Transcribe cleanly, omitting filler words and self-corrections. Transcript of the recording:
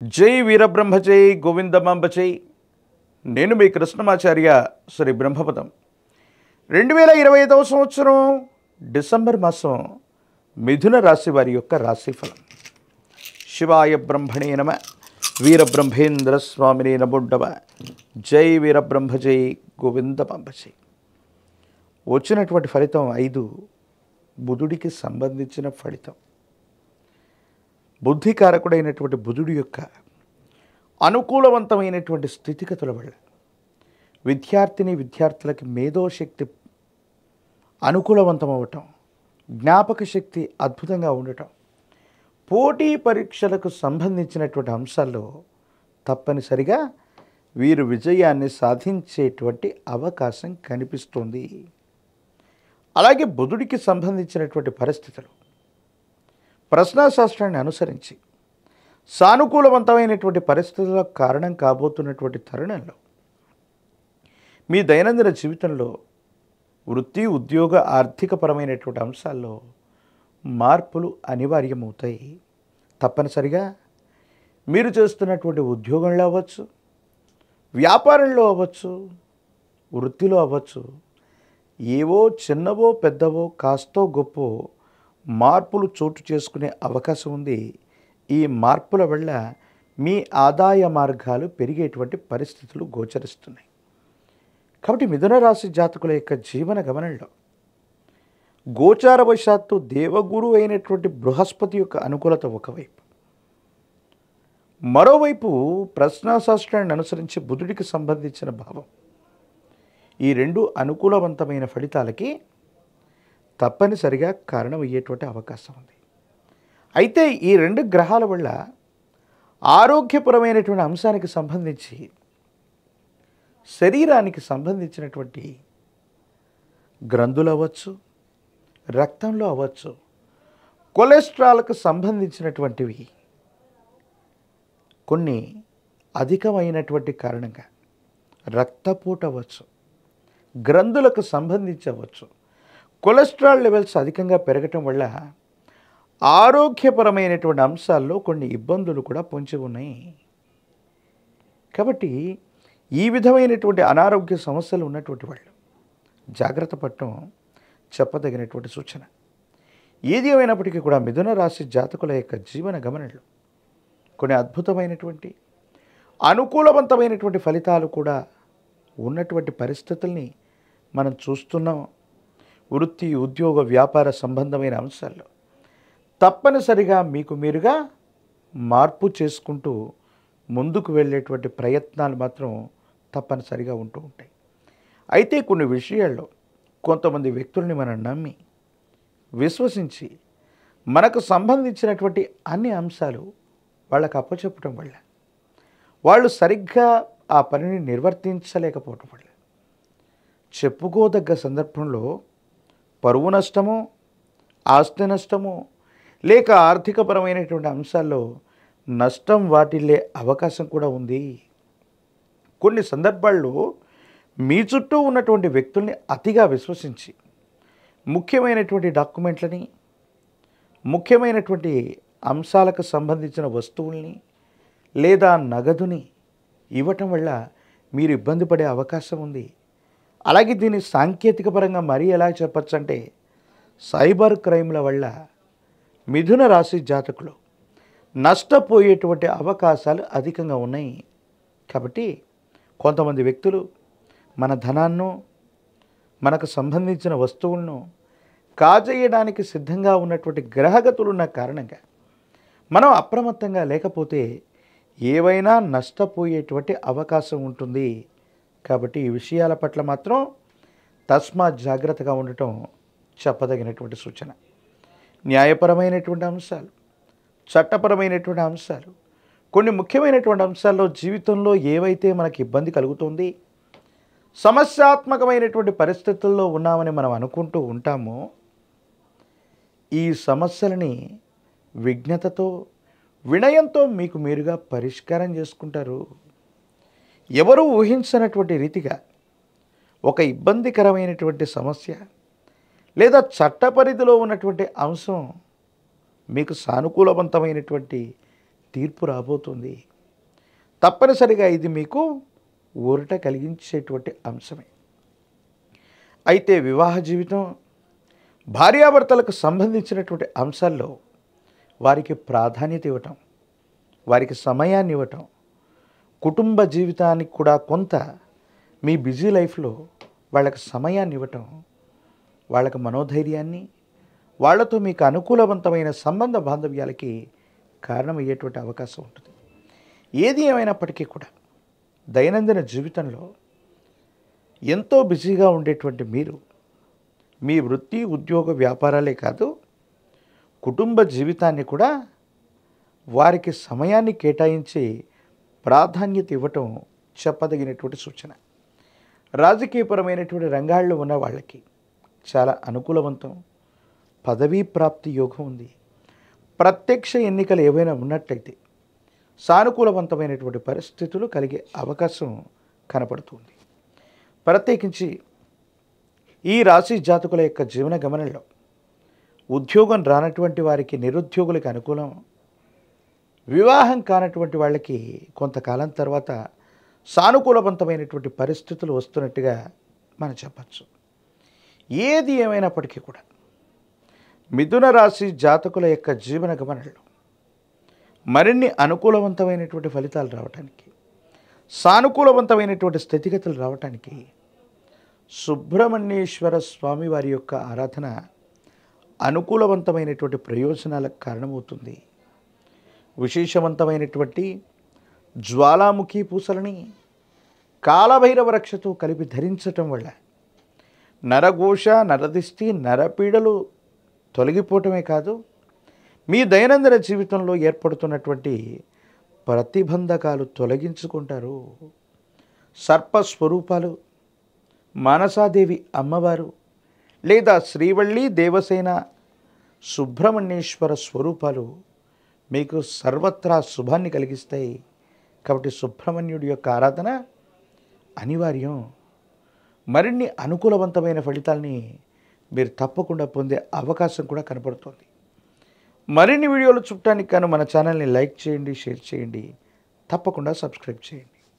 జై వీరబ్రహ్మ జై గోవిందమాంబ జై. నేను మీ కృష్ణమాచార్య శ్రీ బ్రహ్మపదం. 2025వ సంవత్సరం డిసెంబర్ మాసం మిథున రాశి వారి యొక్క రాశిఫలం. శివాయ బ్రహ్మణే నమ. వీరబ్రహ్మేంద్ర స్వామినే నమోడ్డమ. జై వీరబ్రహ్మ జై గోవిందమాంబ జై. వచ్చినటువంటి ఫలితం 5 బుధుడికి సంబంధించిన ఫలితం. బుద్ధికారకుడైనటువంటి బుధుడి యొక్క అనుకూలవంతమైనటువంటి స్థితిగతుల వల్ల విద్యార్థులకి మేధోశక్తి అనుకూలవంతం అవ్వటం, జ్ఞాపక శక్తి అద్భుతంగా ఉండటం, పోటీ పరీక్షలకు సంబంధించినటువంటి అంశాల్లో తప్పనిసరిగా వీరు విజయాన్ని సాధించేటువంటి అవకాశం కనిపిస్తుంది. అలాగే బుధుడికి సంబంధించినటువంటి పరిస్థితులు ప్రశ్నాశాస్త్రాన్ని అనుసరించి సానుకూలవంతమైనటువంటి పరిస్థితులకు కారణం కాబోతున్నటువంటి తరుణంలో మీ దైనందిన జీవితంలో వృత్తి, ఉద్యోగ, ఆర్థికపరమైనటువంటి అంశాల్లో మార్పులు అనివార్యమవుతాయి. తప్పనిసరిగా మీరు చేస్తున్నటువంటి ఉద్యోగంలో అవ్వచ్చు, వ్యాపారంలో అవ్వచ్చు, వృత్తిలో అవ్వచ్చు, ఏవో చిన్నవో పెద్దవో కాస్తో గొప్పో మార్పులు చోటు చేసుకునే అవకాశం ఉంది. ఈ మార్పుల వల్ల మీ ఆదాయ మార్గాలు పెరిగేటువంటి పరిస్థితులు గోచరిస్తున్నాయి. కాబట్టి మిథున రాశి జాతకుల యొక్క జీవన గమనంలో గోచారవశాత్తు దేవగురు అయినటువంటి బృహస్పతి యొక్క అనుకూలత ఒకవైపు, మరోవైపు ప్రశ్నాశాస్త్రాన్ని అనుసరించి బుధుడికి సంబంధించిన భావం, ఈ రెండు అనుకూలవంతమైన ఫలితాలకి తప్పనిసరిగా కారణమయ్యేటువంటి అవకాశం ఉంది. అయితే ఈ రెండు గ్రహాల వల్ల ఆరోగ్యపరమైనటువంటి అంశానికి సంబంధించి, శరీరానికి సంబంధించినటువంటి గ్రంథులు అవ్వచ్చు, రక్తంలో అవ్వచ్చు, కొలెస్ట్రాల్కు సంబంధించినటువంటివి కొన్ని అధికమైనటువంటి కారణంగా రక్తపోటు అవ్వచ్చు, గ్రంథులకు సంబంధించి అవ్వచ్చు, కొలెస్ట్రాల్ లెవెల్స్ అధికంగా పెరగటం వల్ల ఆరోగ్యపరమైనటువంటి అంశాల్లో కొన్ని ఇబ్బందులు కూడా పొంచి ఉన్నాయి. కాబట్టి ఈ విధమైనటువంటి అనారోగ్య సమస్యలు ఉన్నటువంటి వాళ్ళు జాగ్రత్త పడటం చెప్పదగినటువంటి సూచన. ఏది ఏమైనప్పటికీ కూడా మిథున రాశి జాతకుల యొక్క జీవన గమనంలో కొన్ని అద్భుతమైనటువంటి అనుకూలవంతమైనటువంటి ఫలితాలు కూడా ఉన్నటువంటి పరిస్థితుల్ని మనం చూస్తున్నాం. వృత్తి, ఉద్యోగ, వ్యాపార సంబంధమైన అంశాల్లో తప్పనిసరిగా మీకు మీరుగా మార్పు చేసుకుంటూ ముందుకు వెళ్ళేటువంటి ప్రయత్నాలు మాత్రం తప్పనిసరిగా ఉంటూ ఉంటాయి. అయితే కొన్ని విషయాల్లో కొంతమంది వ్యక్తుల్ని మనం నమ్మి విశ్వసించి మనకు సంబంధించినటువంటి అన్ని అంశాలు వాళ్ళకు అప్పచెప్పటం వల్ల వాళ్ళు సరిగ్గా ఆ పనిని నిర్వర్తించలేకపోవటం వల్ల చెప్పుకోదగ్గ సందర్భంలో పరువు నష్టము, ఆస్తి నష్టము, లేక ఆర్థికపరమైనటువంటి అంశాల్లో నష్టం వాటిల్లే అవకాశం కూడా ఉంది. కొన్ని సందర్భాల్లో మీ చుట్టూ ఉన్నటువంటి వ్యక్తుల్ని అతిగా విశ్వసించి ముఖ్యమైనటువంటి డాక్యుమెంట్లని, ముఖ్యమైనటువంటి అంశాలకు సంబంధించిన వస్తువుల్ని లేదా నగదుని ఇవ్వటం వల్ల మీరు ఇబ్బంది పడే అవకాశం ఉంది. అలాగే దీన్ని సాంకేతిక పరంగా మరీ ఎలా చెప్పచ్చు అంటే సైబర్ క్రైమ్ల వల్ల మిథున రాశి జాతకులు నష్టపోయేటువంటి అవకాశాలు అధికంగా ఉన్నాయి. కాబట్టి కొంతమంది వ్యక్తులు మన ధనాన్ని, మనకు సంబంధించిన వస్తువులను కాజేయడానికి సిద్ధంగా ఉన్నటువంటి గ్రహగతులు ఉన్న కారణంగా మనం అప్రమత్తంగా లేకపోతే ఏవైనా నష్టపోయేటువంటి అవకాశం ఉంటుంది. కాబట్టి ఈ విషయాల పట్ల మాత్రం తస్మాత్ జాగ్రత్తగా ఉండటం చెప్పదగినటువంటి సూచన. న్యాయపరమైనటువంటి అంశాలు, చట్టపరమైనటువంటి అంశాలు, కొన్ని ముఖ్యమైనటువంటి అంశాల్లో జీవితంలో ఏవైతే మనకి ఇబ్బంది కలుగుతుంది, సమస్యాత్మకమైనటువంటి పరిస్థితుల్లో ఉన్నామని మనం అనుకుంటూ ఉంటామో, ఈ సమస్యలని విజ్ఞతతో, వినయంతో మీకు మీరుగా పరిష్కారం చేసుకుంటారు. ఎవరు ఊహించనటువంటి రీతిగా ఒక ఇబ్బందికరమైనటువంటి సమస్య లేదా చట్ట పరిధిలో ఉన్నటువంటి అంశం మీకు సానుకూలవంతమైనటువంటి తీర్పు రాబోతుంది. తప్పనిసరిగా ఇది మీకు ఊరట కలిగించేటువంటి అంశమే. అయితే వివాహ జీవితం, భార్యాభర్తలకు సంబంధించినటువంటి అంశాల్లో వారికి ప్రాధాన్యత ఇవ్వటం, వారికి సమయాన్ని ఇవ్వటం, కుటుంబ జీవితానికి కూడా కొంత మీ బిజీ లైఫ్లో వాళ్ళకి సమయాన్ని ఇవ్వటం, వాళ్ళకి మనోధైర్యాన్ని, వాళ్ళతో మీకు అనుకూలవంతమైన సంబంధ బాంధవ్యాలకి కారణమయ్యేటువంటి అవకాశం ఉంటుంది. ఏది ఏమైనప్పటికీ కూడా దైనందిన జీవితంలో ఎంతో బిజీగా ఉండేటువంటి మీరు మీ వృత్తి, ఉద్యోగ, వ్యాపారాలే కాదు, కుటుంబ జీవితాన్ని కూడా వారికి సమయాన్ని కేటాయించి ప్రాధాన్యత ఇవ్వటం చెప్పదగినటువంటి సూచన. రాజకీయపరమైనటువంటి రంగాల్లో ఉన్న వాళ్ళకి చాలా అనుకూలవంతం, పదవీ ప్రాప్తి యోగం ఉంది. ప్రత్యక్ష ఎన్నికలు ఏవైనా ఉన్నట్లయితే సానుకూలవంతమైనటువంటి పరిస్థితులు కలిగే అవకాశం కనపడుతుంది. ప్రత్యేకించి ఈ రాశి జాతకుల యొక్క జీవన గమనంలో ఉద్యోగం రానటువంటి వారికి, నిరుద్యోగులకు అనుకూలం, వివాహం కానటువంటి వాళ్ళకి కొంతకాలం తర్వాత సానుకూలవంతమైనటువంటి పరిస్థితులు వస్తున్నట్టుగా మనం చెప్పచ్చు. ఏది ఏమైనప్పటికీ కూడా మిథున రాశి జాతకుల యొక్క జీవన గమనంలో మరిన్ని అనుకూలవంతమైనటువంటి ఫలితాలు రావటానికి, సానుకూలవంతమైనటువంటి స్థితిగతులు రావటానికి సుబ్రహ్మణ్యేశ్వర స్వామి వారి యొక్క ఆరాధన అనుకూలవంతమైనటువంటి ప్రయోజనాలకు కారణమవుతుంది. విశేషవంతమైనటువంటి జ్వాలాముఖి పూసలని కాలభైరవ రక్షతో కలిపి ధరించటం వల్ల నరఘోష, నరదిష్టి, నరపీడలు తొలగిపోవటమే కాదు, మీ దైనందిన జీవితంలో ఏర్పడుతున్నటువంటి ప్రతిబంధకాలు తొలగించుకుంటారు. సర్పస్వరూపాలు, మానసాదేవి అమ్మవారు లేదా శ్రీవల్లి దేవసేన సుబ్రహ్మణ్యేశ్వర స్వరూపాలు మీకు సర్వత్రా శుభాన్ని కలిగిస్తాయి. కాబట్టి సుబ్రహ్మణ్యుడి యొక్క ఆరాధన అనివార్యం. మరిన్ని అనుకూలవంతమైన ఫలితాల్ని మీరు తప్పకుండా పొందే అవకాశం కూడా కనపడుతుంది. మరిన్ని వీడియోలు చూడటానికి గాను మన ఛానల్ని లైక్ చేయండి, షేర్ చేయండి, తప్పకుండా సబ్స్క్రైబ్ చేయండి.